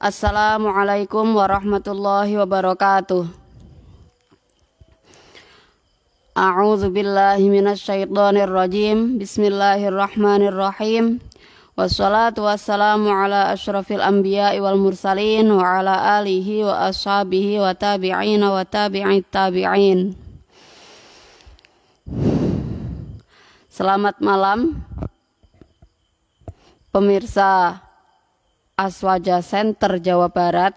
Assalamualaikum warahmatullahi wabarakatuh. A'udzu billahi minasyaitonir rajim. Bismillahirrahmanirrahim. Wassalatu wassalamu ala asyrafil anbiya'i wal mursalin wa ala alihi wa ashabihi wa tabi'ina wa tabi'it tabi'in. Selamat malam pemirsa Aswaja Center Jawa Barat.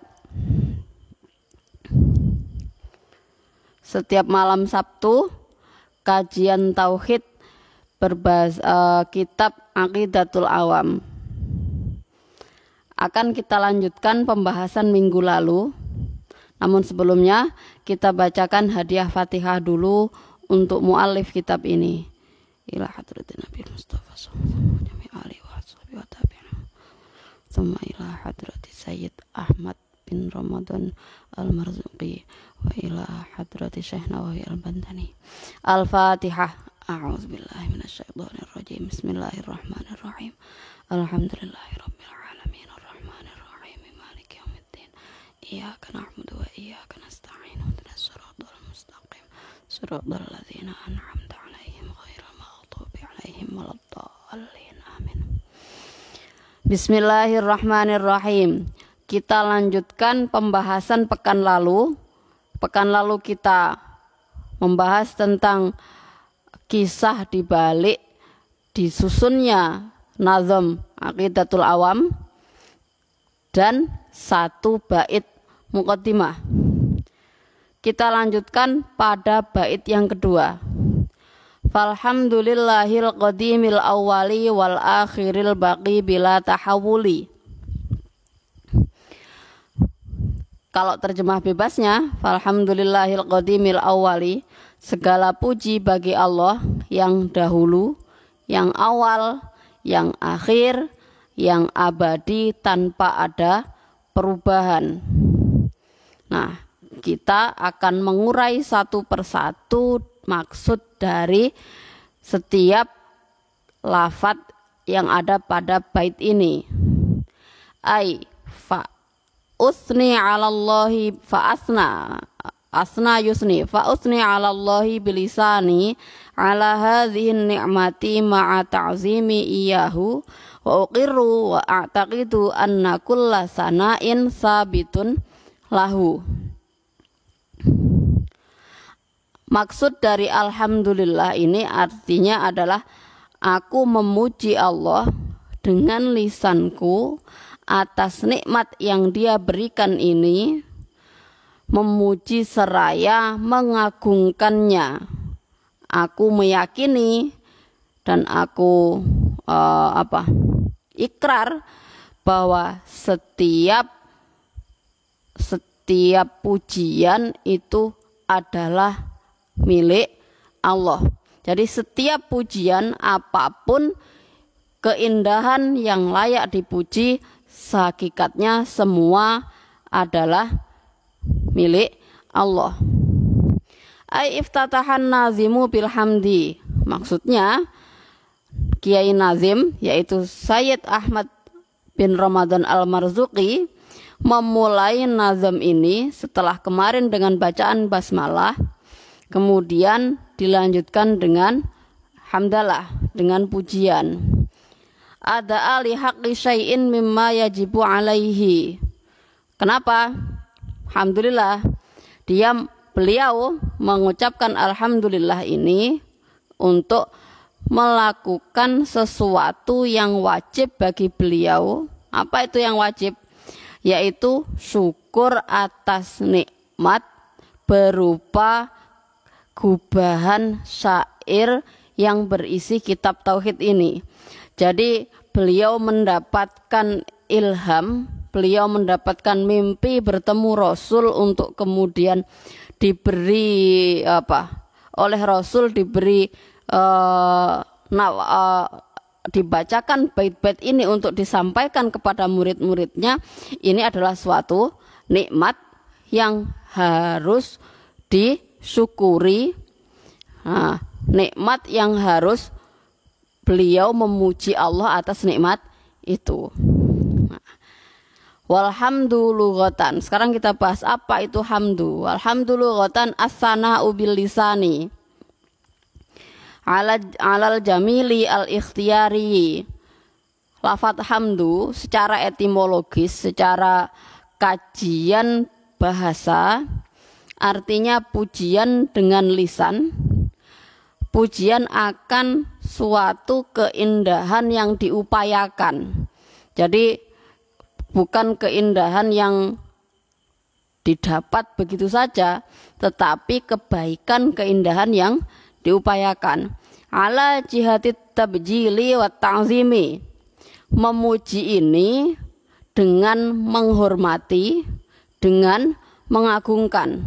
Setiap malam Sabtu kajian tauhid berbahasa kitab Aqidatul Awam. Akan kita lanjutkan pembahasan minggu lalu. Namun sebelumnya kita bacakan hadiah Fatihah dulu untuk muallif kitab ini. Ila hadratin Nabi Mustafa sallallahu alaihi wa tabi'in. Thumma ila hadrati Sayyid Ahmad bin Ramadan Al-Marzuqi wa ila hadrati Syekh Nawawi Al-Bantani. Al-Fatihah. A'udzu billahi minasyaitonir rajim. Bismillahirrahmanirrahim. Alhamdulillahirabbil alamin arrahmanir rahim maliki yaumiddin. Iyyaka na'budu wa iyyaka nasta'in. Ihdinas siratal mustaqim. Siratal ladzina an'amta 'alaihim ghairil maghdubi 'alaihim waladdallin. Amin. Bismillahirrahmanirrahim. Kita lanjutkan pembahasan pekan lalu. Pekan lalu kita membahas tentang kisah dibalik disusunnya nazam Aqidatul Awam dan satu bait muqaddimah. Kita lanjutkan pada bait yang kedua. Falhamdulillahil qadimil awwali wal akhiril baqi bila tahawuli. Kalau terjemah bebasnya, falhamdulillahil qadimil awwali, segala puji bagi Allah yang dahulu, yang awal, yang akhir, yang abadi tanpa ada perubahan. Nah, kita akan mengurai satu persatu maksud dari setiap lafadz yang ada pada bait ini. Ai fa usni 'alallahi fa asna yusni fa usni 'alallahi bilisani 'ala hadhihi ni'mati ma'a ta'zimi iyyahu wa uqirru wa a'taqidu anna kulla sana'in sabitun lahu. Maksud dari alhamdulillah ini artinya adalah aku memuji Allah dengan lisanku atas nikmat yang Dia berikan ini, memuji seraya mengagungkannya. Aku meyakini dan aku ikrar bahwa setiap pujian itu adalah milik Allah. Jadi setiap pujian apapun keindahan yang layak dipuji, hakikatnya semua adalah milik Allah. Ai iftatahan nazimu bilhamdi. Maksudnya Kiai Nazim yaitu Sayyid Ahmad bin Ramadan Al-Marzuqi memulai nazam ini setelah kemarin dengan bacaan basmalah. Kemudian dilanjutkan dengan hamdalah, dengan pujian. Ada ali haqqi syai'in mimma yajibu alaihi. Kenapa? Alhamdulillah. Beliau mengucapkan alhamdulillah ini untuk melakukan sesuatu yang wajib bagi beliau. Apa itu yang wajib? Yaitu syukur atas nikmat berupa gubahan syair yang berisi kitab tauhid ini. Jadi beliau mendapatkan ilham, beliau mendapatkan mimpi bertemu Rasul untuk kemudian diberi oleh Rasul diberi dibacakan bait-bait ini untuk disampaikan kepada murid-muridnya. Ini adalah suatu nikmat yang harus disyukuri, nikmat yang harus beliau memuji Allah atas nikmat itu. Walhamdu lughatan. Sekarang kita bahas apa itu hamdu. Walhamdu lughatan as-sana'u bil lisani alal jamili al ikhtiyari. Lafaz hamdu secara etimologis, secara kajian bahasa, artinya pujian dengan lisan, pujian akan suatu keindahan yang diupayakan. Jadi bukan keindahan yang didapat begitu saja, tetapi kebaikan, keindahan yang diupayakan. Ala jihatit tabjili wa ta'zimi. Memuji ini dengan menghormati, dengan mengagungkan.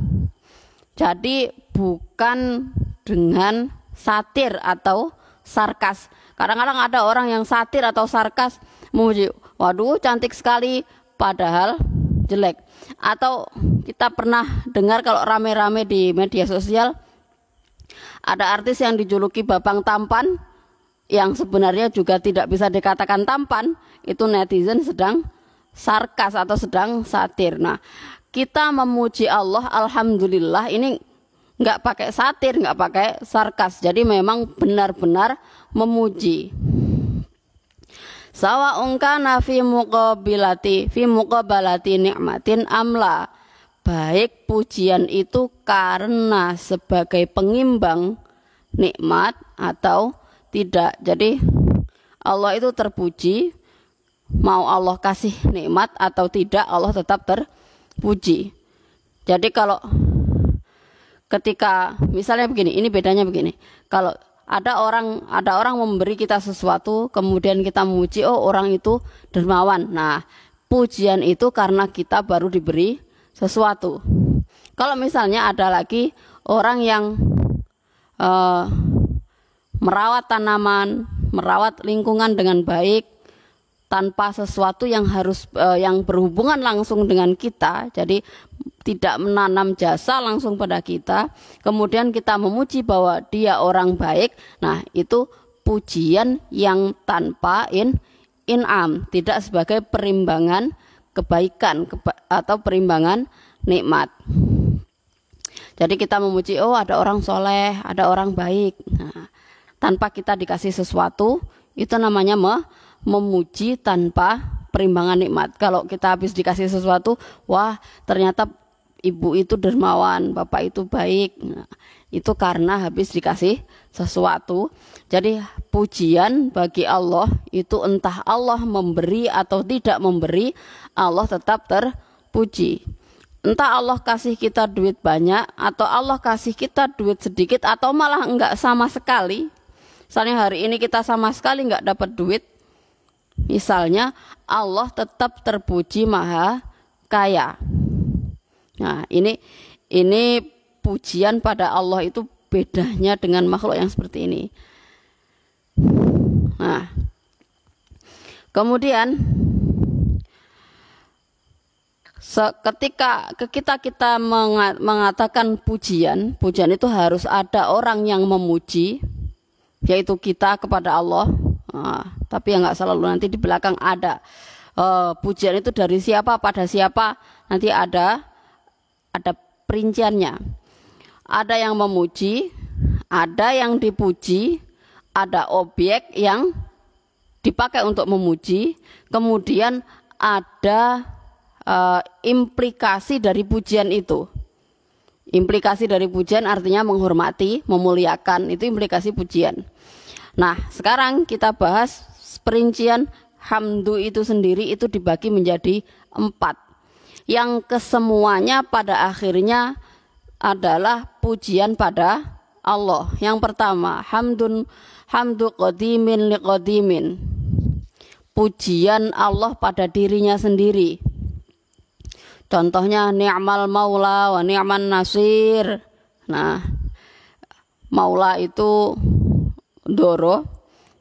Jadi bukan dengan satir atau sarkas. Kadang-kadang ada orang yang satir atau sarkas memuji, waduh cantik sekali, padahal jelek. Atau kita pernah dengar kalau rame-rame di media sosial, ada artis yang dijuluki babang tampan, yang sebenarnya juga tidak bisa dikatakan tampan, itu netizen sedang sarkas atau sedang satir. Nah, kita memuji Allah, alhamdulillah, ini nggak pakai satir, nggak pakai sarkas. Jadi memang benar-benar memuji. Sawa'un kana fi muqabalati nikmatin amla. Baik pujian itu karena sebagai pengimbang nikmat atau tidak. Jadi Allah itu terpuji, mau Allah kasih nikmat atau tidak, Allah tetap terpuji. Jadi kalau ketika misalnya begini, ini bedanya begini. Kalau ada orang memberi kita sesuatu, kemudian kita memuji, oh orang itu dermawan. Nah, pujian itu karena kita baru diberi sesuatu. Kalau misalnya ada lagi orang yang merawat tanaman, merawat lingkungan dengan baik tanpa sesuatu yang harus yang berhubungan langsung dengan kita, jadi tidak menanam jasa langsung pada kita, kemudian kita memuji bahwa dia orang baik. Nah, itu pujian yang tanpa in'am, tidak sebagai perimbangan kebaikan atau perimbangan nikmat. Jadi kita memuji, oh ada orang soleh, ada orang baik. Nah, tanpa kita dikasih sesuatu, itu namanya memuji tanpa perimbangan nikmat. Kalau kita habis dikasih sesuatu, wah ternyata ibu itu dermawan, bapak itu baik. Nah, itu karena habis dikasih sesuatu. Jadi pujian bagi Allah itu entah Allah memberi atau tidak memberi, Allah tetap terpuji. Entah Allah kasih kita duit banyak atau Allah kasih kita duit sedikit atau malah enggak sama sekali. Misalnya hari ini kita sama sekali enggak dapat duit, misalnya, Allah tetap terpuji maha kaya. Nah, ini pujian pada Allah itu bedanya dengan makhluk yang seperti ini. Nah, kemudian ketika kita mengatakan pujian itu harus ada orang yang memuji, yaitu kita kepada Allah. Nah, tapi yang nggak selalu, nanti di belakang ada pujian itu dari siapa pada siapa, nanti ada perinciannya. Ada yang memuji, ada yang dipuji, ada objek yang dipakai untuk memuji, kemudian ada implikasi dari pujian itu. Implikasi dari pujian artinya menghormati, memuliakan, itu implikasi pujian. Nah, sekarang kita bahas perincian hamdu itu sendiri, itu dibagi menjadi 4. Yang kesemuanya pada akhirnya adalah pujian pada Allah. Yang pertama, hamdu qadimin liqadimin. Pujian Allah pada dirinya sendiri. Contohnya ni'mal maula wa ni'man nasir. Nah, maula itu doro,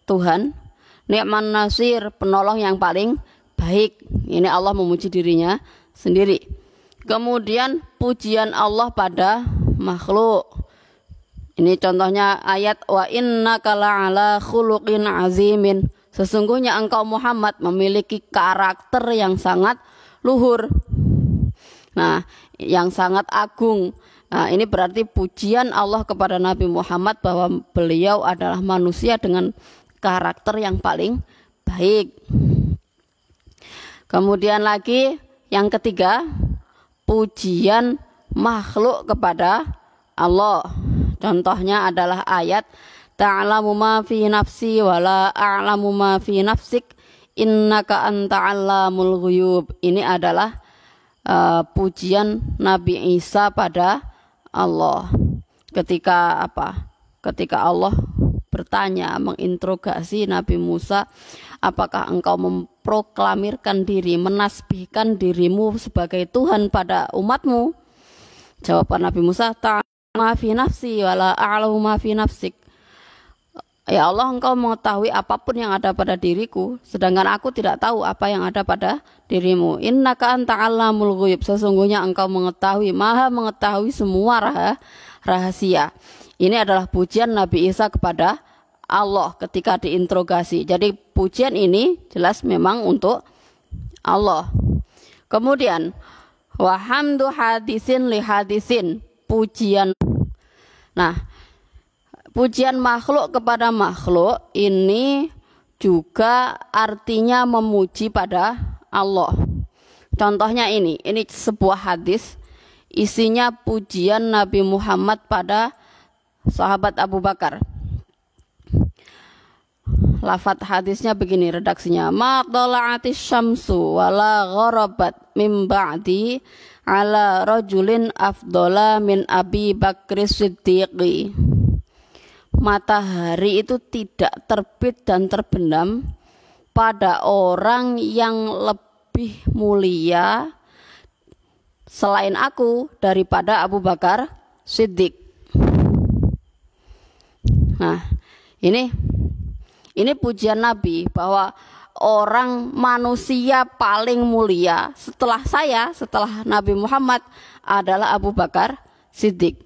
Tuhan. Ni'man nasir, penolong yang paling baik. Ini Allah memuji dirinya sendiri. Kemudian pujian Allah pada makhluk. Ini contohnya ayat wa innaka la'ala khuluqin azimin. Sesungguhnya engkau Muhammad memiliki karakter yang sangat luhur. Nah, yang sangat agung. Nah, ini berarti pujian Allah kepada Nabi Muhammad bahwa beliau adalah manusia dengan karakter yang paling baik. Kemudian lagi yang ketiga, pujian makhluk kepada Allah. Contohnya adalah ayat ta'lamu ma fi nafsi wa la a'lamu ma fi nafsik innaka anta 'allamul ghuyub. Ini adalah pujian Nabi Isa pada Allah. Ketika Allah bertanya, menginterogasi Nabi Musa, apakah engkau memproklamirkan diri, menasbihkan dirimu sebagai Tuhan pada umatmu? Jawaban Nabi Musa, ta'lamu fi nafsi wa la a'lamu ma fi nafsik. Ya Allah, engkau mengetahui apapun yang ada pada diriku, sedangkan aku tidak tahu apa yang ada pada dirimu. Innaka anta 'allamul ghuyub. Sesungguhnya engkau mengetahui, maha mengetahui semua rahasia. Ini adalah pujian Nabi Isa kepada Allah ketika diinterogasi. Jadi pujian ini jelas memang untuk Allah. Kemudian wa hamdu hadisin li hadisin, pujian. Nah, pujian makhluk kepada makhluk ini juga artinya memuji pada Allah. Contohnya ini sebuah hadis, isinya pujian Nabi Muhammad pada sahabat Abu Bakar. Lafaz hadisnya begini redaksinya, ma tala'atis syamsu wala gharabat min ba'di ala rajulin afdola min Abi Bakri Siddiqi. Matahari itu tidak terbit dan terbenam pada orang yang lebih mulia selain aku daripada Abu Bakar Siddiq. Nah, ini pujian Nabi bahwa orang manusia paling mulia setelah Nabi Muhammad adalah Abu Bakar Siddiq.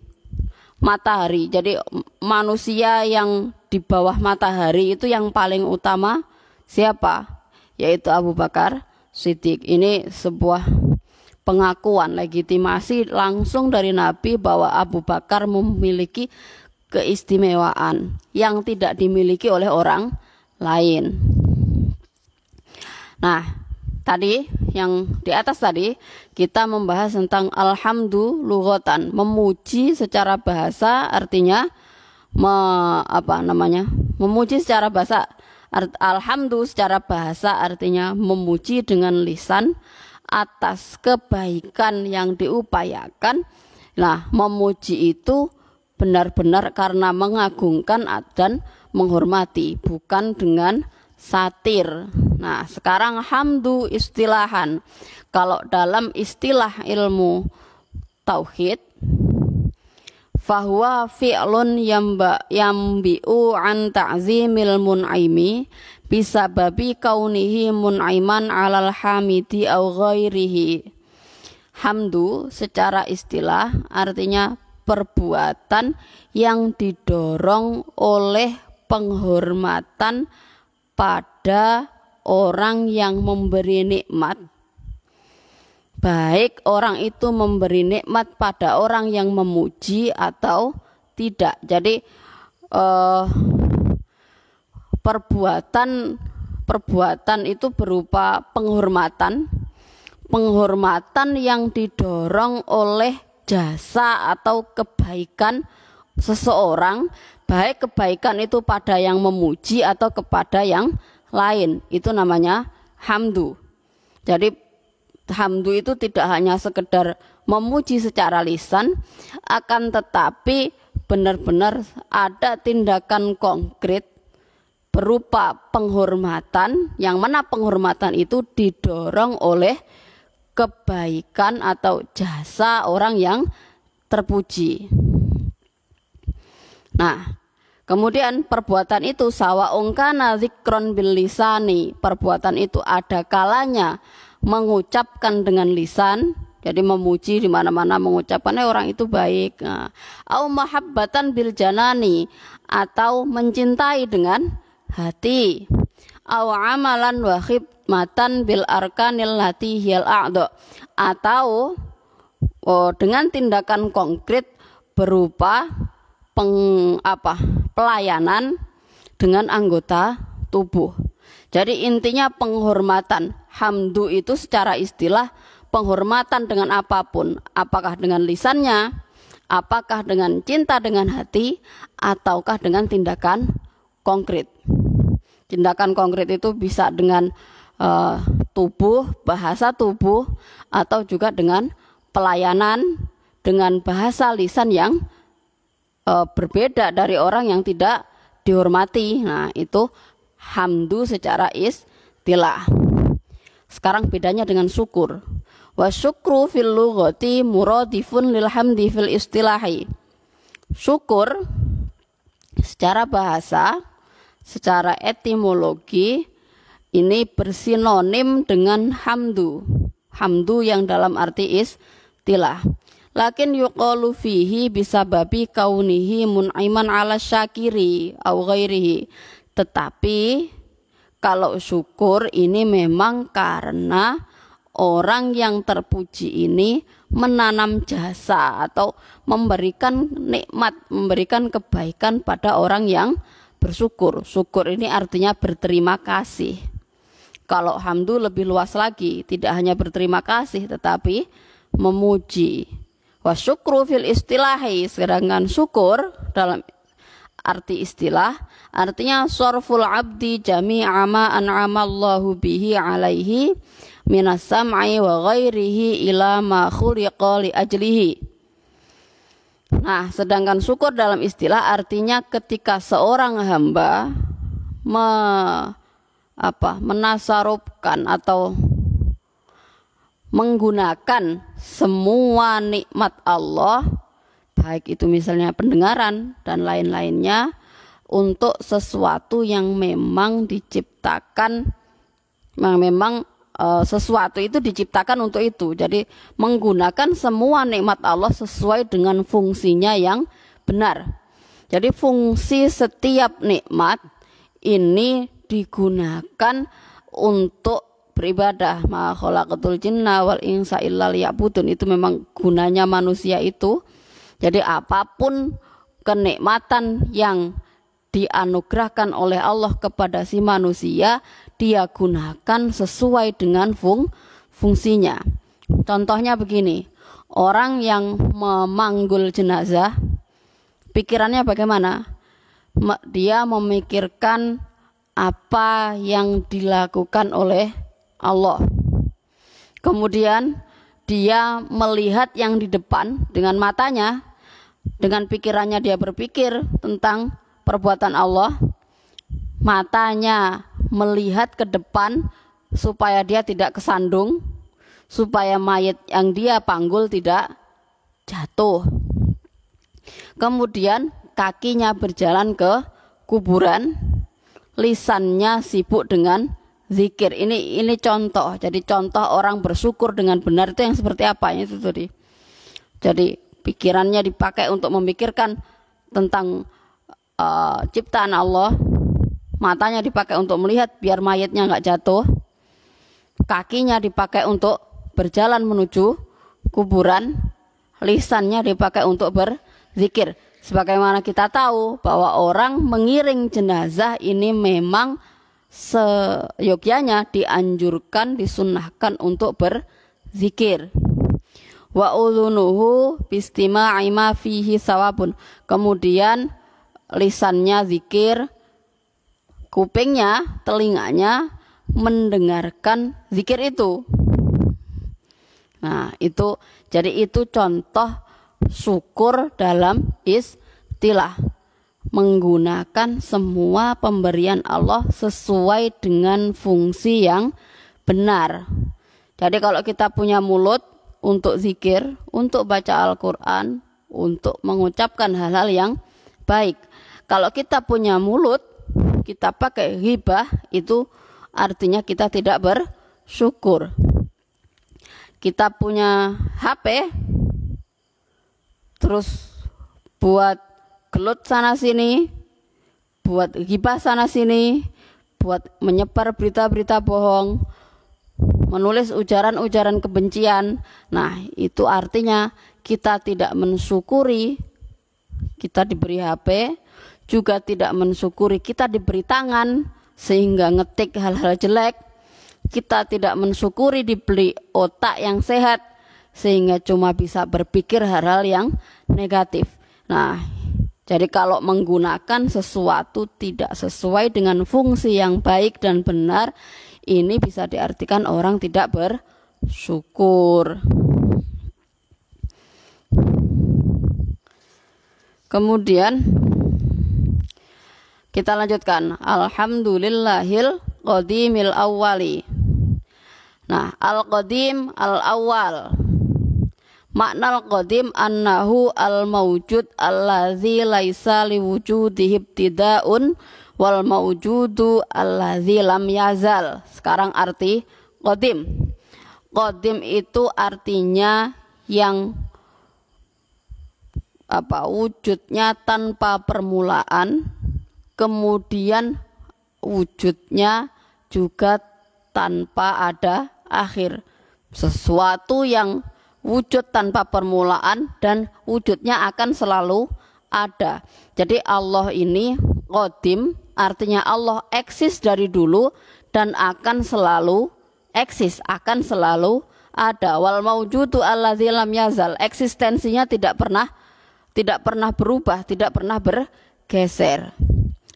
Matahari, jadi manusia yang di bawah matahari itu yang paling utama siapa? Yaitu Abu Bakar Siddiq. Ini sebuah pengakuan, legitimasi langsung dari Nabi bahwa Abu Bakar memiliki keistimewaan yang tidak dimiliki oleh orang lain. Nah, tadi yang di atas tadi kita membahas tentang alhamdu lughatan, memuji secara bahasa, artinya memuji secara bahasa. Alhamdu secara bahasa artinya memuji dengan lisan atas kebaikan yang diupayakan. Nah, memuji itu benar-benar karena mengagungkan dan menghormati, bukan dengan satir. Nah, sekarang hamdu istilahan. Kalau dalam istilah ilmu tauhid, fahuwa fi'lun yambi'u an ta'zimil mun'aimi bisababi kaunihi mun'aiman 'alal hamidi au ghairihi. Hamdu secara istilah artinya perbuatan yang didorong oleh penghormatan pada orang yang memberi nikmat, baik orang itu memberi nikmat pada orang yang memuji atau tidak. Jadi perbuatan itu berupa penghormatan yang didorong oleh jasa atau kebaikan seseorang, baik kebaikan itu pada yang memuji atau kepada yang lain. Itu namanya hamdu. Jadi hamdu itu tidak hanya sekedar memuji secara lisan, akan tetapi benar-benar ada tindakan konkret berupa penghormatan, yang mana penghormatan itu didorong oleh kebaikan atau jasa orang yang terpuji. Nah, kemudian perbuatan itu sawa'un kana dzikron bil lisani, perbuatan itu ada kalanya mengucapkan dengan lisan, jadi memuji di mana-mana mengucapkan orang itu baik. Nah, au mahabbatan bil janani, atau mencintai dengan hati, Au amalan wa khidmatan bil arkanil lati hiyal a'dha, atau dengan tindakan konkret berupa pelayanan dengan anggota tubuh. Jadi intinya penghormatan. Hamdu itu secara istilah penghormatan dengan apapun, apakah dengan lisannya, apakah dengan cinta dengan hati, ataukah dengan tindakan konkret. Tindakan konkret itu bisa dengan tubuh, bahasa tubuh, atau juga dengan pelayanan dengan bahasa lisan yang berbeda dari orang yang tidak dihormati. Nah, itu hamdu secara istilah. Sekarang bedanya dengan syukur. Wa syukru fil lughati muradifun lil hamdi fil istilahi. Syukur secara bahasa, secara etimologi ini bersinonim dengan hamdu. Hamdu yang dalam arti istilah. Lakin yuqalu fihi bisababi kaunihi mun'iman ala syakiri au ghairihi. Tetapi kalau syukur ini memang karena orang yang terpuji ini menanam jasa atau memberikan nikmat, memberikan kebaikan pada orang yang bersyukur. Syukur ini artinya berterima kasih. Kalau hamdu lebih luas lagi, tidak hanya berterima kasih tetapi memuji. Wa syukru fil istilahi, sedangkan syukur dalam arti istilah artinya sorful abdi jami'a ma an'amallahu bihi alaihi minas sam'i wa ghairihi ila ma khuliqa li ajlihi. Nah, sedangkan syukur dalam istilah artinya ketika seorang hamba menasarupkan atau menggunakan semua nikmat Allah, baik itu misalnya pendengaran dan lain-lainnya, untuk sesuatu yang memang diciptakan, sesuatu itu diciptakan untuk itu. Jadi menggunakan semua nikmat Allah sesuai dengan fungsinya yang benar. Jadi fungsi setiap nikmat ini digunakan untuk beribadah. Ma khalaqatul jinna wal insa illa liya'budun. Itu memang gunanya manusia itu. Jadi apapun kenikmatan yang dianugerahkan oleh Allah kepada si manusia, dia gunakan sesuai dengan fungsinya. Contohnya begini, orang yang memanggul jenazah, pikirannya bagaimana? Dia memikirkan apa yang dilakukan oleh Allah. Kemudian dia melihat yang di depan dengan matanya, dengan pikirannya dia berpikir tentang perbuatan Allah. Matanya melihat ke depan supaya dia tidak kesandung, supaya mayat yang dia panggul tidak jatuh. Kemudian kakinya berjalan ke kuburan, lisannya sibuk dengan zikir. Ini contoh. Jadi contoh orang bersyukur dengan benar itu yang seperti apa itu tadi. Jadi pikirannya dipakai untuk memikirkan tentang ciptaan Allah, matanya dipakai untuk melihat biar mayatnya nggak jatuh, kakinya dipakai untuk berjalan menuju kuburan, lisannya dipakai untuk berzikir. Sebagaimana kita tahu bahwa orang mengiring jenazah ini memang seyogyanya dianjurkan, disunnahkan untuk berzikir. Wa udhunuhu bistima'i ma fihi sawabun. Kemudian lisannya zikir, kupingnya, telinganya mendengarkan zikir itu. Nah, itu jadi itu contoh syukur dalam istilah, menggunakan semua pemberian Allah sesuai dengan fungsi yang benar. Jadi kalau kita punya mulut untuk zikir, untuk baca Al-Quran, untuk mengucapkan hal-hal yang baik. Kalau kita punya mulut, kita pakai ghibah, itu artinya kita tidak bersyukur. Kita punya HP, terus buat gelut sana sini, buat ghibah sana sini, buat menyebar berita-berita bohong, menulis ujaran-ujaran kebencian. Nah, itu artinya kita tidak mensyukuri kita diberi HP, juga tidak mensyukuri kita diberi tangan sehingga ngetik hal-hal jelek. Kita tidak mensyukuri diberi otak yang sehat sehingga cuma bisa berpikir hal-hal yang negatif. Nah, jadi kalau menggunakan sesuatu tidak sesuai dengan fungsi yang baik dan benar, ini bisa diartikan orang tidak bersyukur. Kemudian kita lanjutkan, alhamdulillahil qadimil awwali. Nah, al-qadim al-awwal. Makna al-qadim annahu al-mawjud allazi laisa liwujudihi ibtida'un wal mawjudu allazi lam yazal. Sekarang arti qadim. Qadim itu artinya yang wujudnya tanpa permulaan, kemudian wujudnya juga tanpa ada akhir. Sesuatu yang wujud tanpa permulaan dan wujudnya akan selalu ada. Jadi Allah ini qadim, artinya Allah eksis dari dulu dan akan selalu eksis, akan selalu ada. Wal maujudu allazi lam yazal, eksistensinya tidak pernah berubah, tidak pernah bergeser.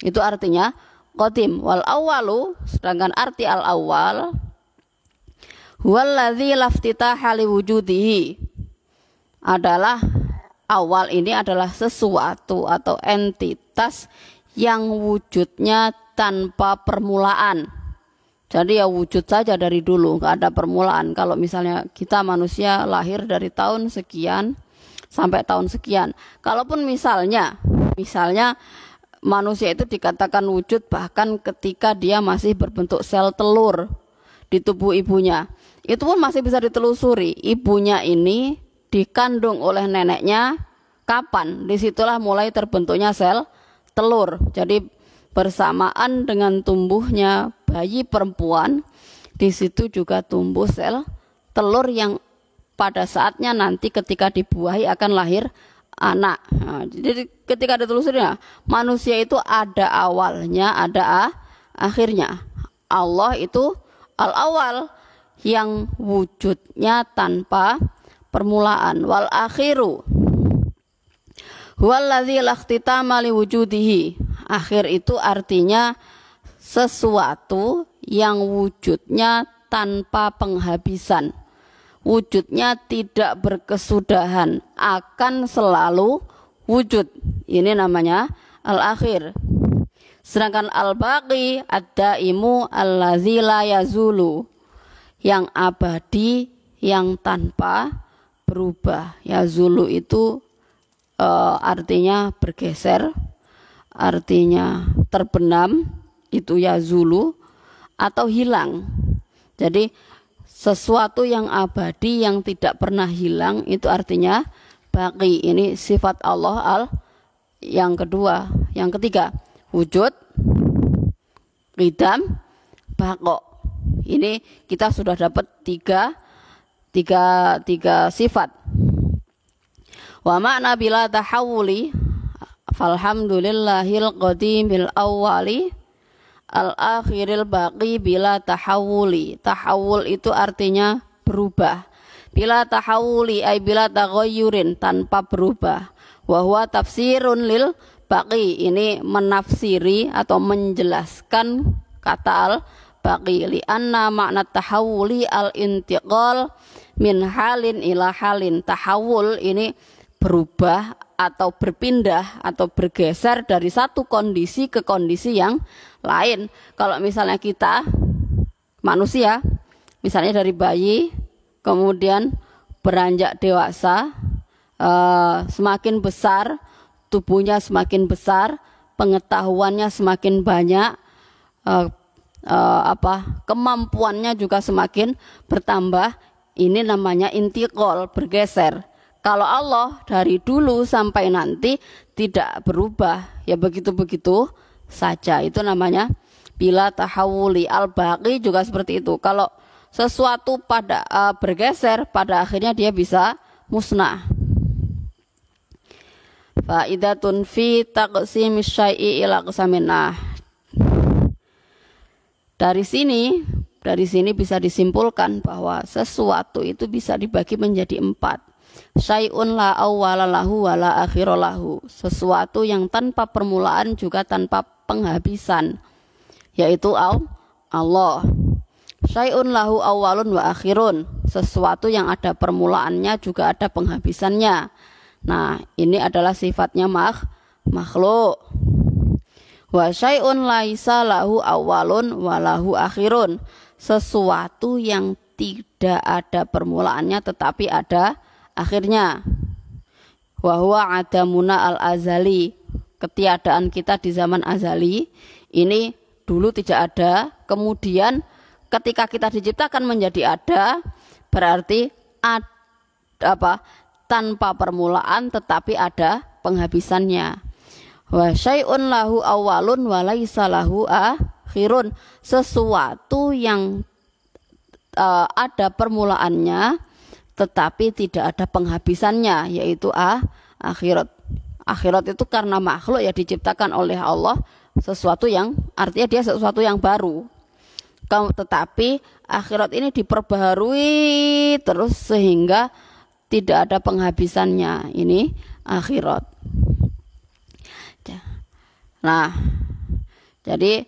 Itu artinya qadim. Wal awwalu, sedangkan arti al awwal huwallazi laftitaha liwujudihi, adalah awal ini adalah sesuatu atau entitas yang wujudnya tanpa permulaan. Jadi ya wujud saja dari dulu, nggak ada permulaan. Kalau misalnya kita manusia lahir dari tahun sekian sampai tahun sekian. Kalaupun misalnya manusia itu dikatakan wujud bahkan ketika dia masih berbentuk sel telur di tubuh ibunya, itu pun masih bisa ditelusuri. Ibunya ini dikandung oleh neneknya kapan? Disitulah mulai terbentuknya sel telur. Jadi bersamaan dengan tumbuhnya bayi perempuan, di situ juga tumbuh sel telur yang pada saatnya nanti ketika dibuahi akan lahir anak. Nah, jadi ketika ditelusuri, manusia itu ada awalnya, ada akhirnya. Allah itu al-awal, yang wujudnya tanpa permulaan. Wal akhiru huwallazi lakhtitama liwujudihi. Akhir itu artinya sesuatu yang wujudnya tanpa penghabisan, wujudnya tidak berkesudahan, akan selalu wujud. Ini namanya al-akhir. Sedangkan al-baqi ad-daimu allazi la yazulu, yang abadi, yang tanpa berubah. Yazulu itu artinya bergeser, artinya terbenam, itu yazulu, atau hilang. Jadi sesuatu yang abadi yang tidak pernah hilang itu artinya baqi. Ini sifat Allah yang kedua. Yang ketiga, wujud, qidam, baqa. Ini kita sudah dapat tiga sifat. Wa makna bila tahawuli falhamdulillahil qadimil awwali al-akhiril baqi bila tahawuli. Tahawul itu artinya berubah. Bila tahawuli ay bila taghayyurin, tanpa berubah. Wa huwa tafsirun lil baqi. Ini menafsiri atau menjelaskan kata al-baqi. Li anna makna tahawuli al-intiqal min halin ila halin. Tahawul ini berubah atau berpindah atau bergeser dari satu kondisi ke kondisi yang lain. Kalau misalnya kita manusia, misalnya dari bayi kemudian beranjak dewasa, semakin besar, tubuhnya semakin besar, pengetahuannya semakin banyak, kemampuannya juga semakin bertambah. Ini namanya intiqal, bergeser. Kalau Allah dari dulu sampai nanti tidak berubah, ya begitu-begitu saja. Itu namanya bila tahawuli. Al-baqi juga seperti itu. Kalau sesuatu pada bergeser, pada akhirnya dia bisa musnah. Faidatun fi taqsimis syai'i ila aqsamin. Dari sini bisa disimpulkan bahwa sesuatu itu bisa dibagi menjadi 4. Syai'un la awwala lahu wa la akhira lahu. Sesuatu yang tanpa permulaan juga tanpa penghabisan, yaitu Allah. Syai'un lahu awwalun wa akhirun. Sesuatu yang ada permulaannya juga ada penghabisannya. Nah, ini adalah sifatnya makhluk. Wa syai'un laisa lahu awwalun wa lahu akhirun. Sesuatu yang tidak ada permulaannya tetapi ada akhirnya. Wa huwa adamuna al-azali. Ketiadaan kita di zaman azali ini dulu tidak ada, kemudian ketika kita diciptakan menjadi ada, berarti tanpa permulaan tetapi ada penghabisannya. Wa syai'un lahu awwalun wa laisa lahu akhirun. Sesuatu yang ada permulaannya tetapi tidak ada penghabisannya, yaitu akhirat. Akhirat itu karena makhluk ya diciptakan oleh Allah, sesuatu yang artinya dia sesuatu yang baru. Tetapi akhirat ini diperbaharui terus sehingga tidak ada penghabisannya. Ini akhirat. Nah, jadi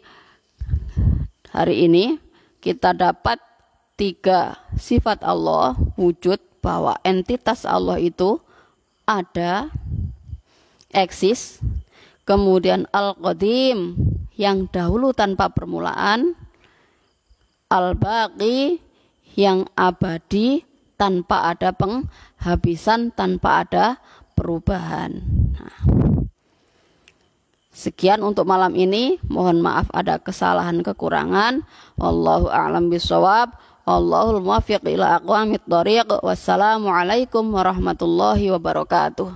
hari ini kita dapat 3 sifat Allah wujud, bahwa entitas Allah itu ada, eksis, kemudian al-qadim yang dahulu tanpa permulaan, al-baqi yang abadi tanpa ada penghabisan, tanpa ada perubahan. Nah, sekian untuk malam ini. Mohon maaf ada kesalahan kekurangan. Wallahu a'lam bishawab. Allahul muwaffiq ila aqwamit thoriq. Wassalamualaikum warahmatullahi wabarakatuh.